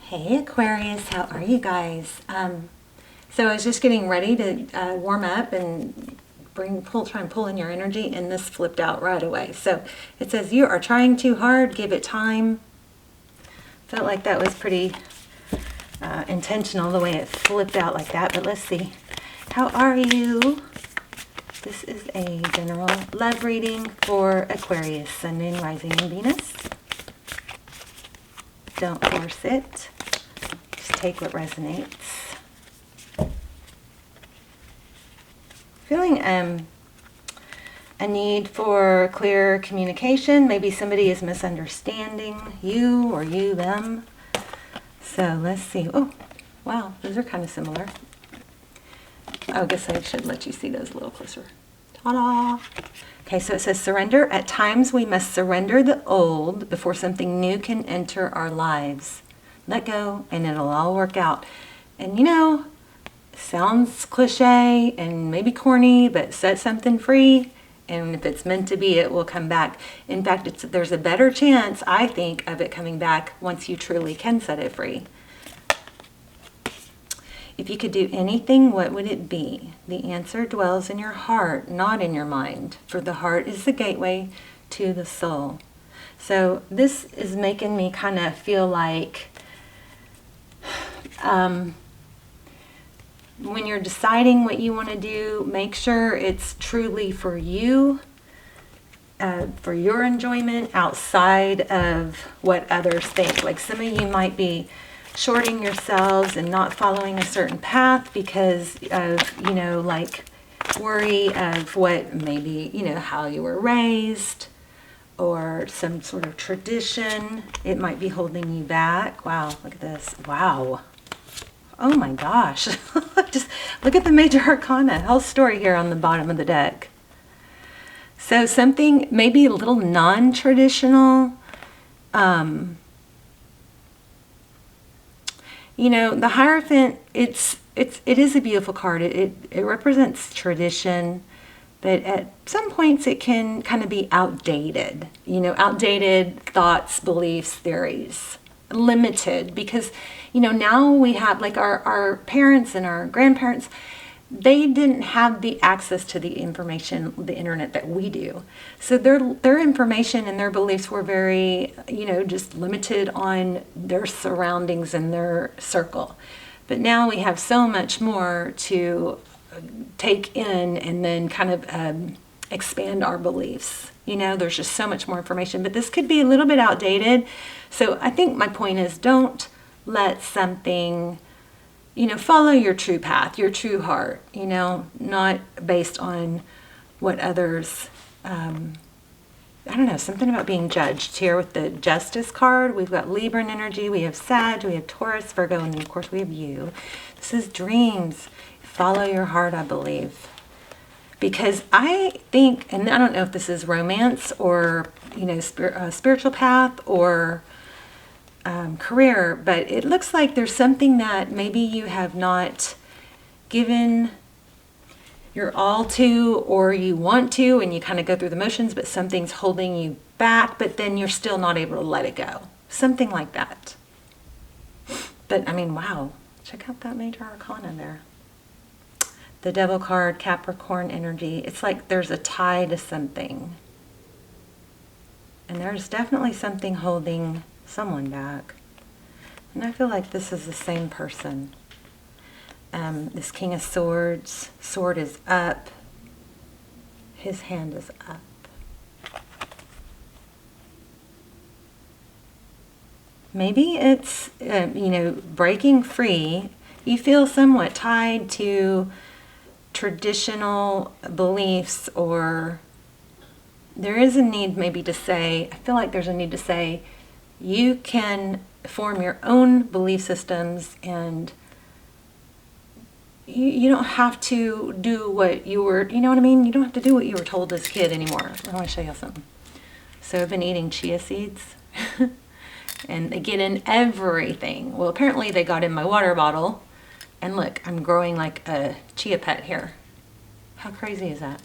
Hey Aquarius, how are you guys? So I was just getting ready to warm up and try and pull in your energy, and this flipped out right away. So it says you are trying too hard, give it time. Felt like that was pretty intentional the way it flipped out like that, but let's see. How are you? This is a general love reading for Aquarius, Sun, Moon, Rising, and Venus. Don't force it. Just take what resonates. Feeling a need for clear communication. Maybe somebody is misunderstanding you or you them. So let's see. Oh, wow, those are kind of similar. I guess I should let you see those a little closer. Ta-da! Okay, so it says surrender. At times we must surrender the old before something new can enter our lives. Let go and it'll all work out. And you know, sounds cliche and maybe corny, but set something free, and if it's meant to be, it will come back. In fact, there's a better chance, I think, of it coming back once you truly can set it free. If you could do anything, what would it be? The answer dwells in your heart, not in your mind, for the heart is the gateway to the soul. So this is making me kind of feel like when you're deciding what you want to do, make sure it's truly for you, for your enjoyment, outside of what others think. Like some of you might be shorting yourselves and not following a certain path because of, you know, like worry of what maybe, you know, how you were raised or some sort of tradition. It might be holding you back. Wow, look at this. Wow. Oh my gosh. Just look at the major arcana. Whole story here on the bottom of the deck. So something maybe a little non-traditional. You know, the Hierophant, it is a beautiful card. It represents tradition, but at some points it can kind of be outdated. You know, outdated thoughts, beliefs, theories. Limited, because, you know, now we have, like our parents and our grandparents, they didn't have the access to the information, the internet that we do. So their information and their beliefs were very, you know, just limited on their surroundings and their circle. But now we have so much more to take in and then kind of expand our beliefs. You know, there's just so much more information, but this could be a little bit outdated. So I think my point is, don't let something, you know, follow your true path, your true heart, you know, not based on what others, I don't know, something about being judged here with the Justice card. We've got Libran energy, we have Sag, we have Taurus, Virgo, and then of course we have you. This is dreams. Follow your heart, I believe. Because I think, and I don't know if this is romance or, you know, spiritual path or career, but it looks like there's something that maybe you have not given your all to, or you want to, and you kind of go through the motions, but something's holding you back, but then you're still not able to let it go. Something like that. But I mean, wow, check out that major arcana there. The Devil card, Capricorn energy. It's like there's a tie to something. And there's definitely something holding someone back. And I feel like this is the same person. This King of Swords. Sword is up. His hand is up. Maybe it's, you know, breaking free. You feel somewhat tied to traditional beliefs, or there is a need maybe to say, I feel like there's a need to say, you can form your own belief systems, and you don't have to do what you were, you know what I mean? You don't have to do what you were told as a kid anymore. I want to show you something. So I've been eating chia seeds and they get in everything. Well, apparently they got in my water bottle. And look, I'm growing like a chia pet here. How crazy is that?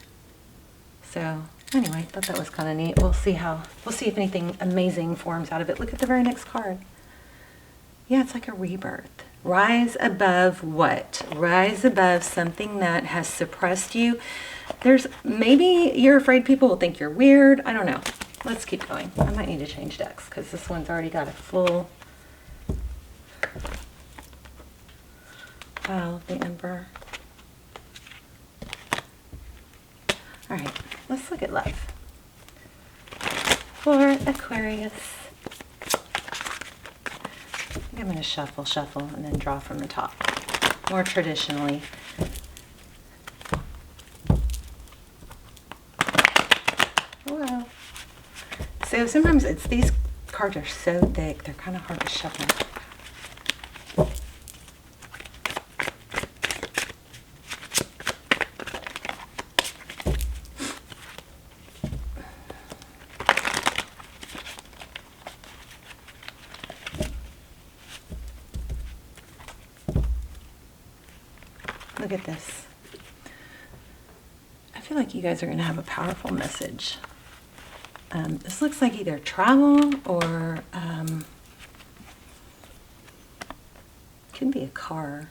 So anyway, I thought that was kind of neat. We'll see if anything amazing forms out of it. Look at the very next card. Yeah, it's like a rebirth. Rise above what? Rise above something that has suppressed you. There's, maybe you're afraid people will think you're weird. I don't know. Let's keep going. I might need to change decks because this one's already got a full. Wow, the Emperor. All right, let's look at love for Aquarius. I think I'm going to shuffle, and then draw from the top, more traditionally. Oh, wow. So sometimes it's, these cards are so thick, they're kind of hard to shuffle. Look at this. I feel like you guys are going to have a powerful message. This looks like either travel or could be a car.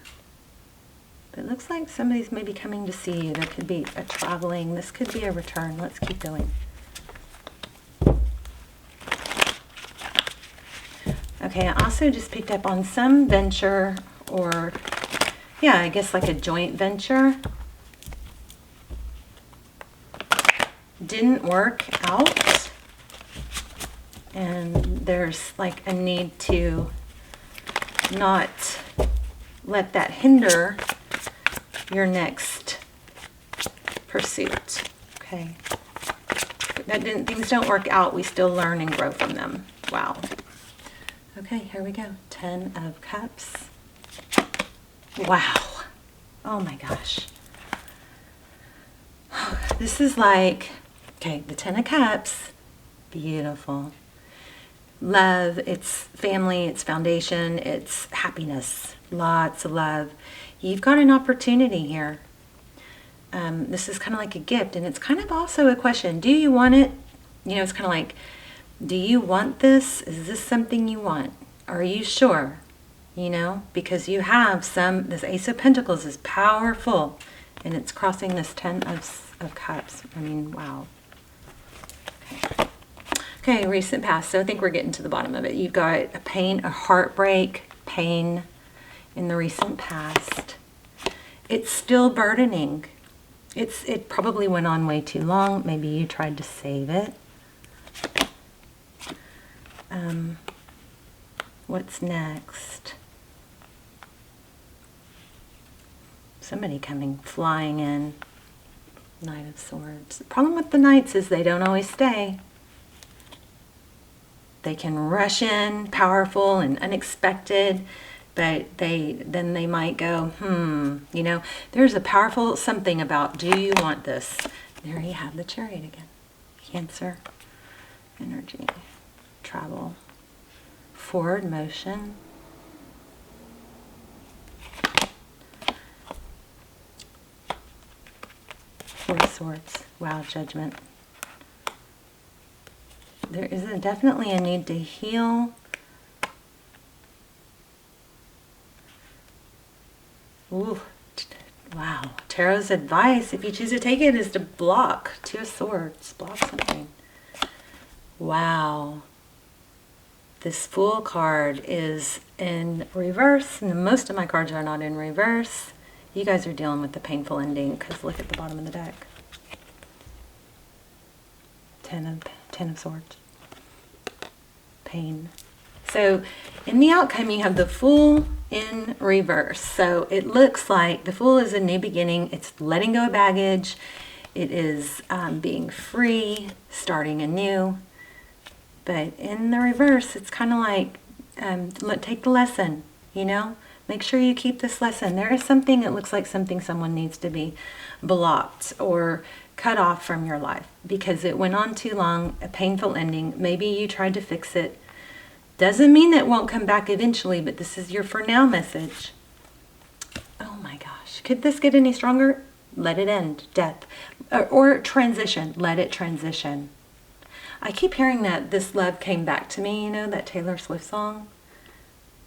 But it looks like somebody's maybe coming to see you. There could be a traveling. This could be a return. Let's keep going. Okay, I also just picked up on some venture or, yeah, I guess like a joint venture. Didn't work out. And there's like a need to not let that hinder your next pursuit. Okay. Things don't work out. We still learn and grow from them. Wow. Okay, here we go. 10 of Cups. Wow. Oh my gosh. This is like, okay, the 10 of Cups. Beautiful. Love, it's family, it's foundation, it's happiness. Lots of love. You've got an opportunity here. This is kind of like a gift, and it's kind of also a question. Do you want it? You know, it's kind of like, do you want this? Is this something you want? Are you sure? You know, because you have some, this Ace of Pentacles is powerful, and it's crossing this 10 of Cups. I mean, wow. Okay. Okay, recent past. So I think we're getting to the bottom of it. You've got a pain, a heartbreak, pain in the recent past. It's still burdening. It probably went on way too long. Maybe you tried to save it. What's next? Somebody coming flying in. Knight of Swords. The problem with the Knights is they don't always stay. They can rush in, powerful and unexpected, but then they might go, you know, there's a powerful something about, do you want this? There you have the Chariot again. Cancer, energy, travel, forward motion. Four of Swords. Wow, Judgment. There is definitely a need to heal. Ooh, wow. Tarot's advice, if you choose to take it, is to block. Two of Swords. Block something. Wow. This Fool card is in reverse. And most of my cards are not in reverse. You guys are dealing with the painful ending because look at the bottom of the deck. Ten of Swords. Pain. So in the outcome you have the Fool in reverse. So it looks like the Fool is a new beginning. It's letting go of baggage. It is being free, starting anew. But in the reverse, it's kind of like take the lesson, you know. Make sure you keep this lesson. There is something, it looks like something someone needs to be blocked or cut off from your life because it went on too long, a painful ending. Maybe you tried to fix it. Doesn't mean that it won't come back eventually, but this is your for now message. Oh my gosh. Could this get any stronger? Let it end. Death. Or transition. Let it transition. I keep hearing that this love came back to me, you know, that Taylor Swift song.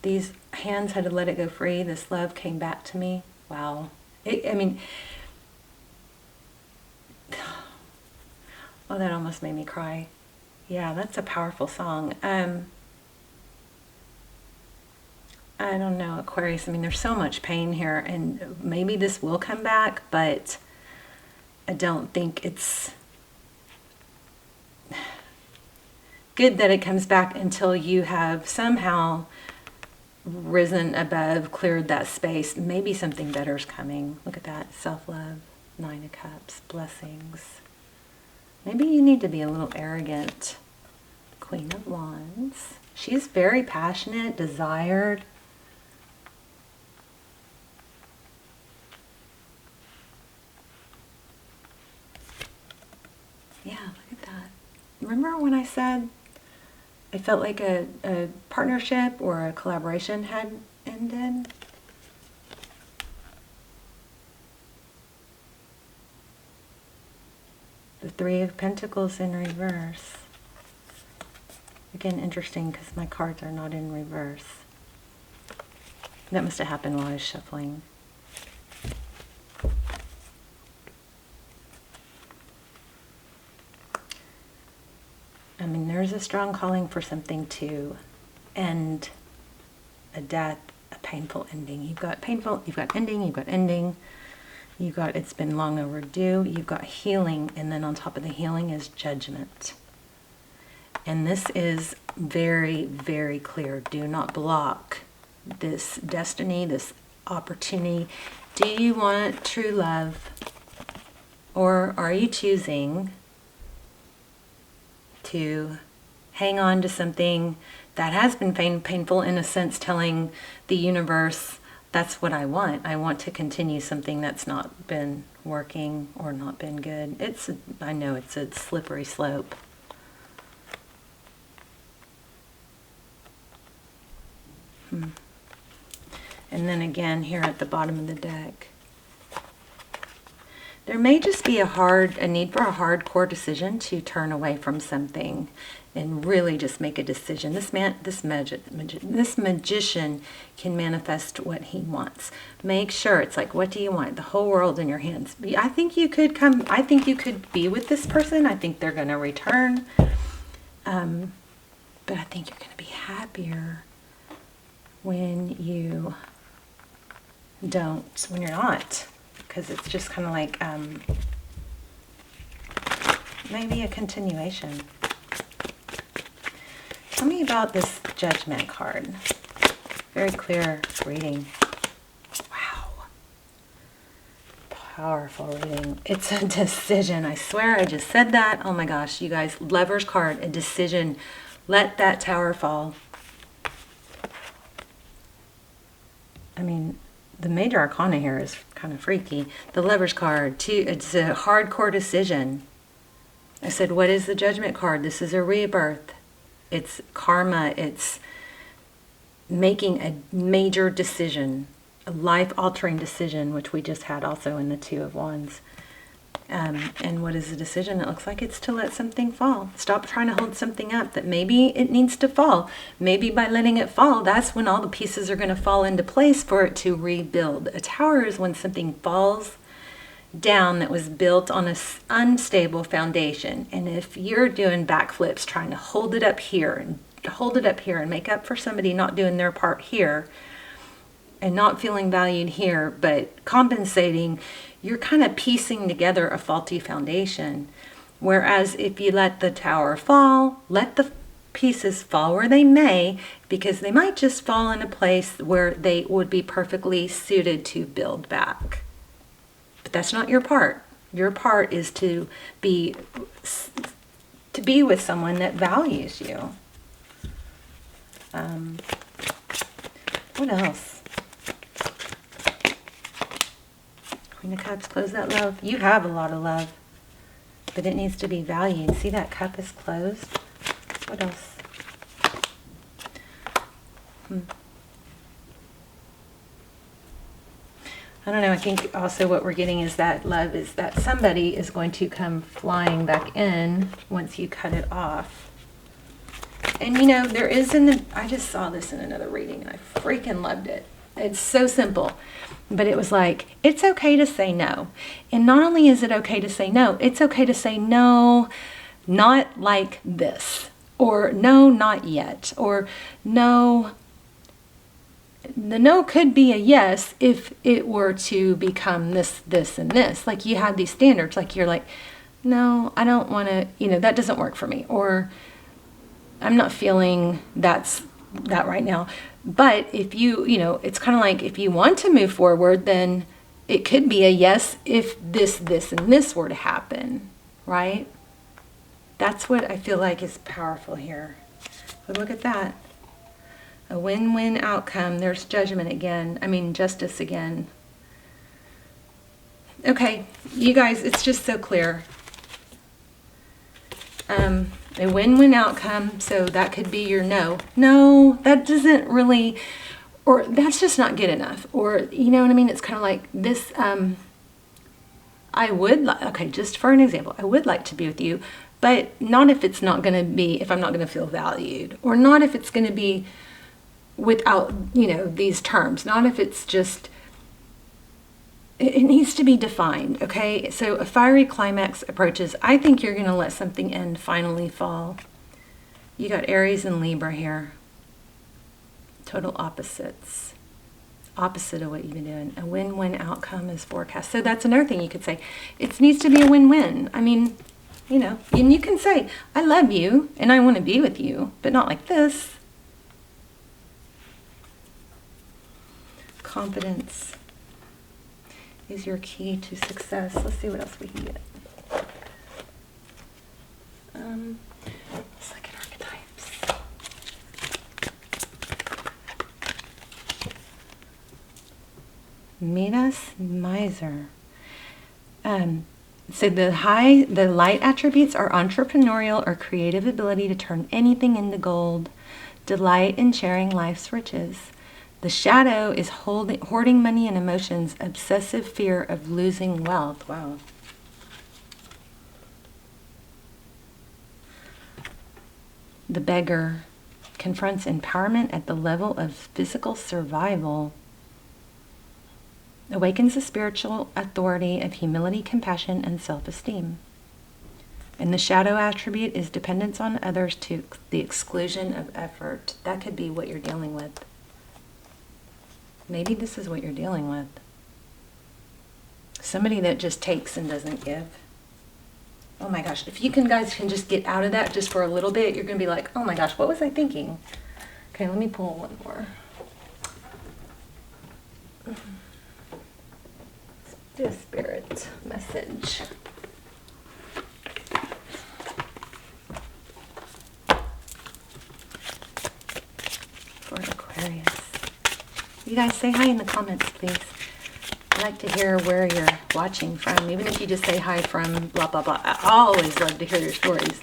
these hands had to let it go free. This love came back to me. Wow. I mean, oh, that almost made me cry. Yeah, that's a powerful song. I don't know, Aquarius. I mean, there's so much pain here, and maybe this will come back, but I don't think it's good that it comes back until you have somehow risen above, cleared that space. Maybe something better is coming. Look at that. Self-love, 9 of Cups, blessings. Maybe you need to be a little arrogant. Queen of Wands. She's very passionate, desired. Yeah, look at that. Remember when I said I felt like a partnership or a collaboration had ended? The 3 of Pentacles in reverse. Again, interesting because my cards are not in reverse. That must have happened while I was shuffling. I mean, there's a strong calling for something to end a death, a painful ending. You've got painful, you've got ending, you've got ending, you've got it's been long overdue, you've got healing, and then on top of the healing is judgment. And this is very, very clear. Do not block this destiny, this opportunity. Do you want true love, or are you choosing to hang on to something that has been painful, in a sense, telling the universe, that's what I want. I want to continue something that's not been working or not been good. I know it's a slippery slope. And then again, here at the bottom of the deck, there may just be a need for a hardcore decision to turn away from something and really just make a decision. This magician can manifest what he wants. Make sure it's like, what do you want? The whole world in your hands. I think you could be with this person. I think they're going to return. But I think you're going to be happier when you don't, when you're not. Because it's just kind of like maybe a continuation. Tell me about this Judgment card. Very clear reading. Wow. Powerful reading. It's a decision. I swear I just said that. Oh my gosh, you guys. Lover's card, a decision. Let that tower fall. I mean, the major arcana here is kind of freaky. The Lover's card, too, it's a hardcore decision. I said, what is the Judgment card? This is a rebirth. It's karma. It's making a major decision, a life-altering decision, which we just had also in the 2 of Wands. And what is the decision? It looks like it's to let something fall. Stop trying to hold something up that maybe it needs to fall. Maybe by letting it fall, that's when all the pieces are going to fall into place for it to rebuild. A tower is when something falls down that was built on an unstable foundation. And if you're doing backflips, trying to hold it up here and hold it up here and make up for somebody not doing their part here and not feeling valued here, but compensating, you're kind of piecing together a faulty foundation. Whereas if you let the tower fall, let the pieces fall where they may, because they might just fall in a place where they would be perfectly suited to build back. But that's not your part. Your part is to be with someone that values you. What else? Queen of Cups, close that love. You have a lot of love, but it needs to be valued. See, that cup is closed. What else? I don't know. I think also what we're getting is that love is that somebody is going to come flying back in once you cut it off. And you know, there is in the, I just saw this in another reading and I freaking loved it. It's so simple, but it was like, it's okay to say no. And not only is it okay to say no, it's okay to say no, not like this, or no, not yet, or no. The no could be a yes if it were to become this, this, and this. Like you had these standards, like you're like, no, I don't want to, you know, that doesn't work for me. Or I'm not feeling that right now. But if you know, it's kind of like if you want to move forward, then it could be a yes if this, this, and this were to happen, right? That's what I feel like is powerful here. But look at that. A win-win outcome. There's judgment again. I mean, justice again. Okay, you guys, it's just so clear. A win-win outcome, so that could be your no. No, that doesn't really, or that's just not good enough. Or, you know what I mean? It's kind of like this, I would like, okay, just for an example, I would like to be with you, but not if it's not going to be, if I'm not going to feel valued, or not if it's going to be without, you know, these terms, not if it's just, it needs to be defined, okay? So a fiery climax approaches. I think you're going to let something end, finally fall. You got Aries and Libra here. Total opposites. Opposite of what you've been doing. A win-win outcome is forecast. So that's another thing you could say. It needs to be a win-win. I mean, you know, and you can say, I love you and I want to be with you, but not like this. Confidence is your key to success. Let's see what else we can get. Let's look at archetypes. Midas Miser. So the light attributes are entrepreneurial or creative ability to turn anything into gold, delight in sharing life's riches. The shadow is hoarding money and emotions, obsessive fear of losing wealth. Wow. The beggar confronts empowerment at the level of physical survival, awakens the spiritual authority of humility, compassion, and self-esteem. And the shadow attribute is dependence on others to the exclusion of effort. That could be what you're dealing with. Maybe this is what you're dealing with. Somebody that just takes and doesn't give. Oh my gosh, if you guys can just get out of that just for a little bit, you're going to be like, oh my gosh, what was I thinking? Okay, let me pull one more. Do a spirit message. For Aquarius. You guys say hi in the comments, please. I'd like to hear where you're watching from, even if you just say hi from blah, blah, blah. I always love to hear your stories.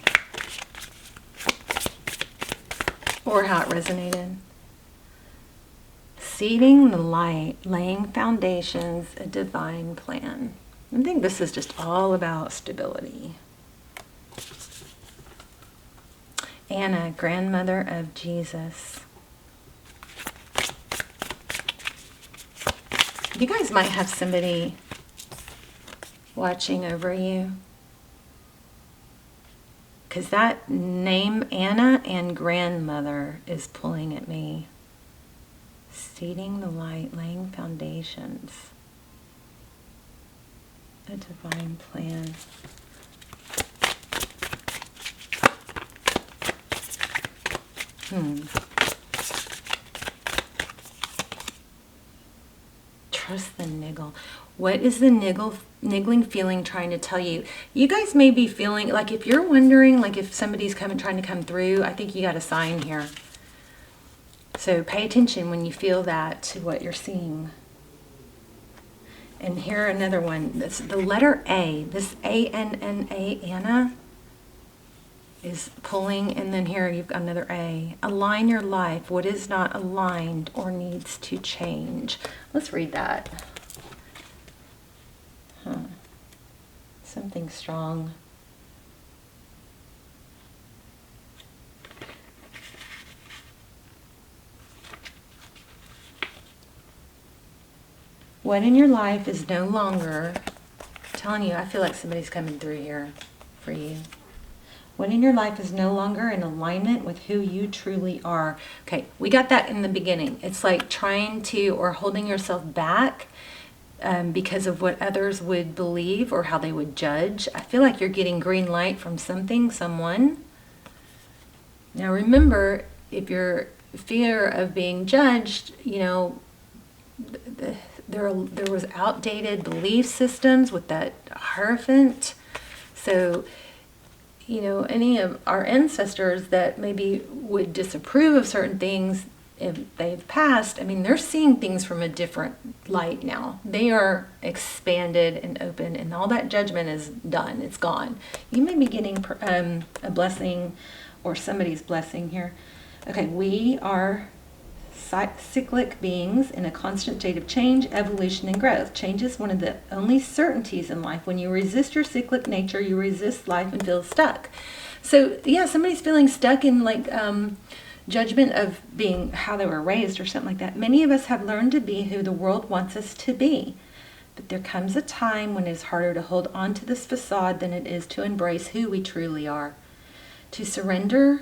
Or how it resonated. Seeding the light, laying foundations, a divine plan. I think this is just all about stability. Anna, grandmother of Jesus. You guys might have somebody watching over you. Because that name, Anna and grandmother, is pulling at me. Seeding the light, laying foundations. A divine plan. Trust the niggle. What is the niggling feeling trying to tell you? You guys may be feeling like, if you're wondering, like if somebody's trying to come through, I think you got a sign here. So pay attention when you feel that to what you're seeing. And here another one. This the letter A. This A-N-N-A, Anna, is pulling, and then here you've got another A. Align your life. What is not aligned or needs to change. Let's read that. Something strong. What in your life is no longer, I'm telling you, I feel like somebody's coming through here for you. What in your life is no longer in alignment with who you truly are. Okay, we got that in the beginning. It's like trying to, or holding yourself back because of what others would believe or how they would judge. I feel like you're getting green light from something, someone. Now remember, if your fear of being judged, you know, there was outdated belief systems with that Hierophant. So, you know, any of our ancestors that maybe would disapprove of certain things, if they've passed, I mean, they're seeing things from a different light now. They are expanded and open, and all that judgment is done. It's gone. You may be getting a blessing or somebody's blessing here. Okay, we are cyclic beings in a constant state of change, evolution, and growth. Change is one of the only certainties in life. When you resist your cyclic nature, you resist life and feel stuck. So yeah, somebody's feeling stuck in like judgment of being how they were raised or something like that. Many of us have learned to be who the world wants us to be. But there comes a time when it is harder to hold on to this facade than it is to embrace who we truly are. To surrender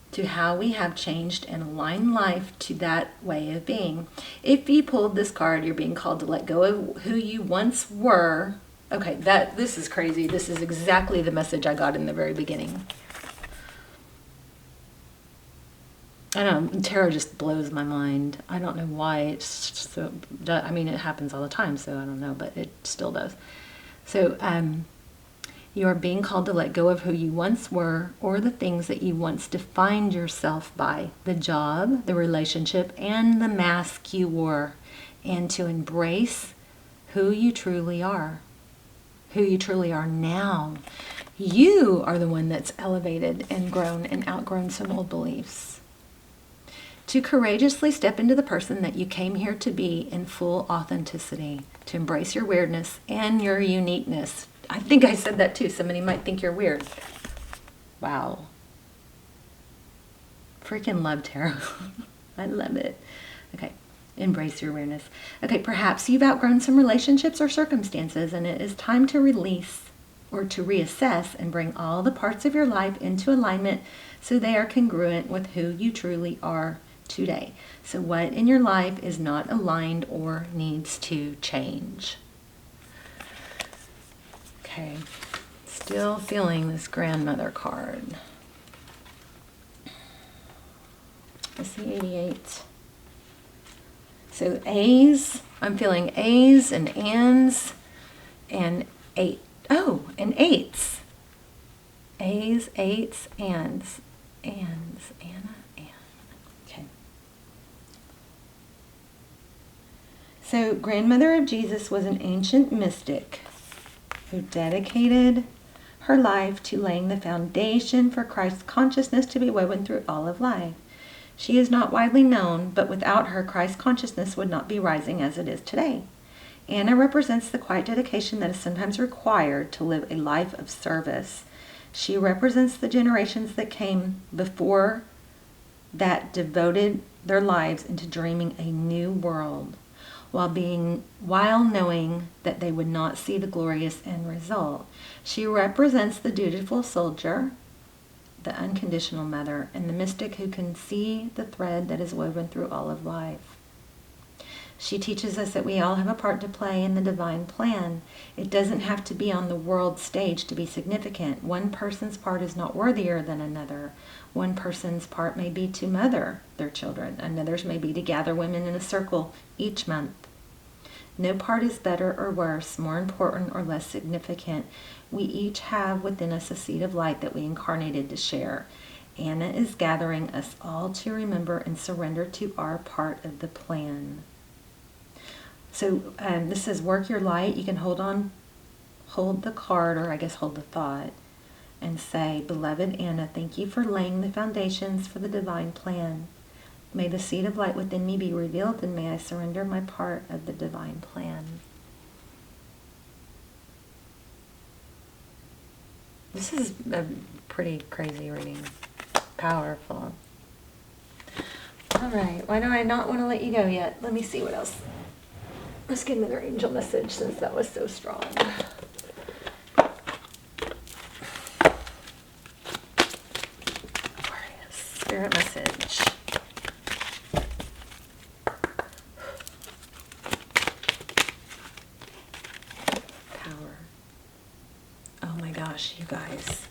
to how we have changed and align life to that way of being. If you pulled this card, you're being called to let go of who you once were. Okay, this is crazy. This is exactly the message I got in the very beginning. I don't know, tarot just blows my mind. I don't know why it's so, I mean, it happens all the time, so I don't know, but it still does. So, you are being called to let go of who you once were or the things that you once defined yourself by, the job, the relationship, and the mask you wore, and to embrace who you truly are now. You are the one that's elevated and grown and outgrown some old beliefs. To courageously step into the person that you came here to be in full authenticity, to embrace your weirdness and your uniqueness. I think I said that too. Somebody might think you're weird. Wow. Freaking love tarot. I love it. Okay. Embrace your awareness. Okay, perhaps you've outgrown some relationships or circumstances, and it is time to release or to reassess and bring all the parts of your life into alignment so they are congruent with who you truly are today. So what in your life is not aligned or needs to change? Okay, still feeling this grandmother card. I see 88. So A's, I'm feeling A's and ands and eight. Oh, and eights. A's, eights, ands, Anna, and. Okay. So Grandmother of Jesus was an ancient mystic who dedicated her life to laying the foundation for Christ's consciousness to be woven through all of life. She is not widely known, but without her, Christ consciousness would not be rising as it is today. Anna represents the quiet dedication that is sometimes required to live a life of service. She represents the generations that came before that devoted their lives into dreaming a new world, while knowing that they would not see the glorious end result. She represents the dutiful soldier, the unconditional mother, and the mystic who can see the thread that is woven through all of life. She teaches us that we all have a part to play in the divine plan. It doesn't have to be on the world stage to be significant. One person's part is not worthier than another. One person's part may be to mother their children. Another's may be to gather women in a circle each month. No part is better or worse, more important or less significant. We each have within us a seed of light that we incarnated to share. Anna is gathering us all to remember and surrender to our part of the plan. So this says, work your light. You can hold the card, or I guess hold the thought, and say, Beloved Anna, thank you for laying the foundations for the divine plan. May the seed of light within me be revealed, and may I surrender my part of the divine plan. This is a pretty crazy reading. Powerful. All right. Why do I not want to let you go yet? Let me see what else. Let's get another angel message since that was so strong. Aquarius, spirit message. Power. Oh my gosh, you guys.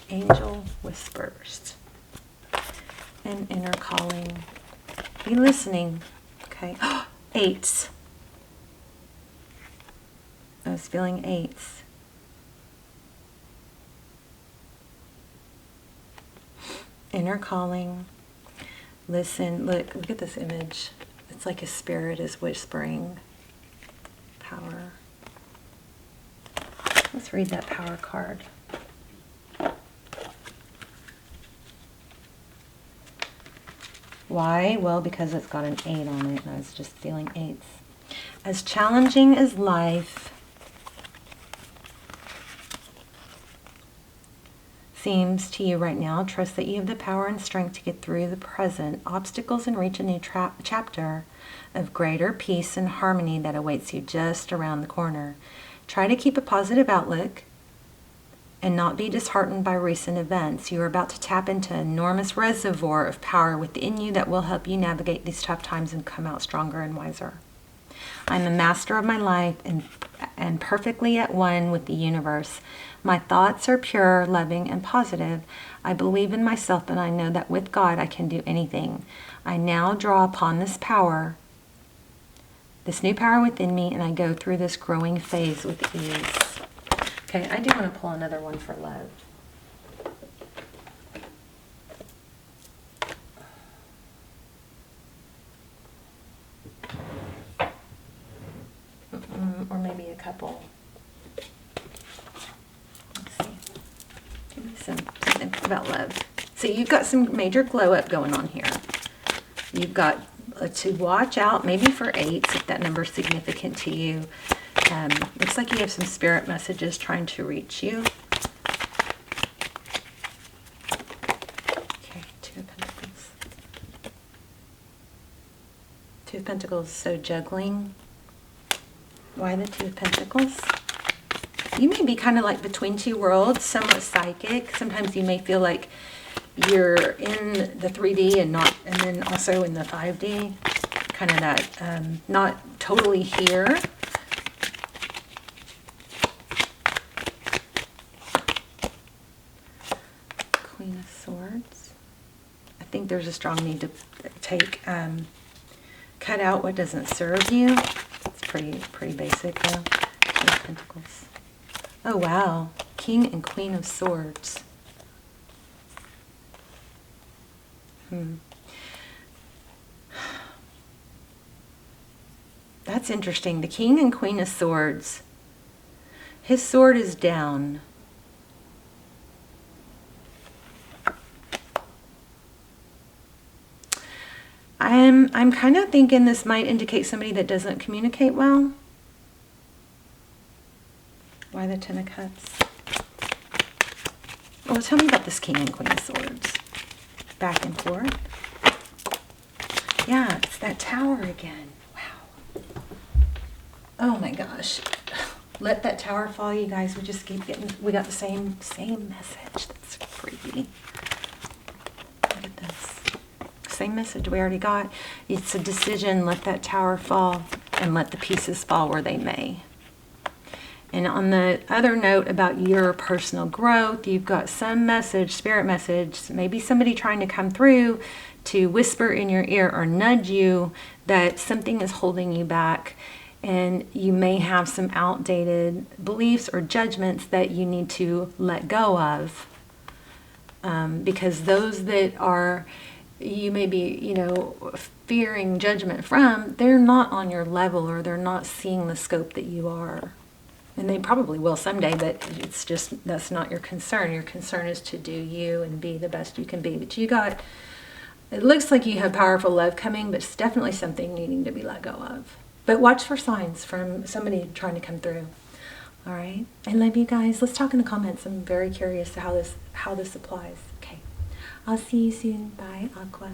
Angel whispers. And inner calling. Be listening. Okay. Eights. I was feeling eights. Inner calling. Listen. Look at this image. It's like a spirit is whispering. Power. Let's read that power card. Why? Well, because it's got an 8 on it, and I was just feeling 8s. As challenging as life seems to you right now, trust that you have the power and strength to get through the present obstacles and reach a new chapter of greater peace and harmony that awaits you just around the corner. Try to keep a positive outlook and not be disheartened by recent events. You are about to tap into an enormous reservoir of power within you that will help you navigate these tough times and come out stronger and wiser. I'm a master of my life and perfectly at one with the universe. My thoughts are pure, loving, and positive. I believe in myself, and I know that with God I can do anything. I now draw upon this power, this new power within me, and I go through this growing phase with ease. Okay, I do want to pull another one for love. Or maybe a couple. Let's see. Give me something about love. So you've got some major glow up going on here. You've got to watch out maybe for 8s if that number is significant to you. Looks like you have some spirit messages trying to reach you. Okay, 2 of Pentacles. 2 of Pentacles, so juggling. Why the 2 of Pentacles? You may be kind of like between 2 worlds, somewhat psychic. Sometimes you may feel like you're in the 3D and then also in the 5D. Kind of that, not totally here. Queen of Swords. I think there's a strong need to take, cut out what doesn't serve you. It's pretty basic though. 2 of Pentacles. Oh wow, King and Queen of Swords. That's interesting. The King and Queen of Swords. His sword is down. I'm kind of thinking this might indicate somebody that doesn't communicate well. Why the 10 of Cups? Well, tell me about this King and Queen of Swords. Back and forth. Yeah, it's that Tower again. Wow. Oh my gosh. Let that tower fall, you guys. We just keep getting, we got the same message. That's freaky. Look at this. Same message we already got. It's a decision. Let that tower fall and let the pieces fall where they may. And on the other note about your personal growth, you've got some message, spirit message, maybe somebody trying to come through to whisper in your ear or nudge you that something is holding you back, and you may have some outdated beliefs or judgments that you need to let go of. Because those that are, you may be, you know, fearing judgment from, they're not on your level, or they're not seeing the scope that you are. And they probably will someday, but it's just, that's not your concern. Your concern is to do you and be the best you can be. But you got, it looks like you have powerful love coming, but it's definitely something needing to be let go of. But watch for signs from somebody trying to come through. All right. I love you guys. Let's talk in the comments. I'm very curious to how this applies. Okay. I'll see you soon. Bye, Aqua.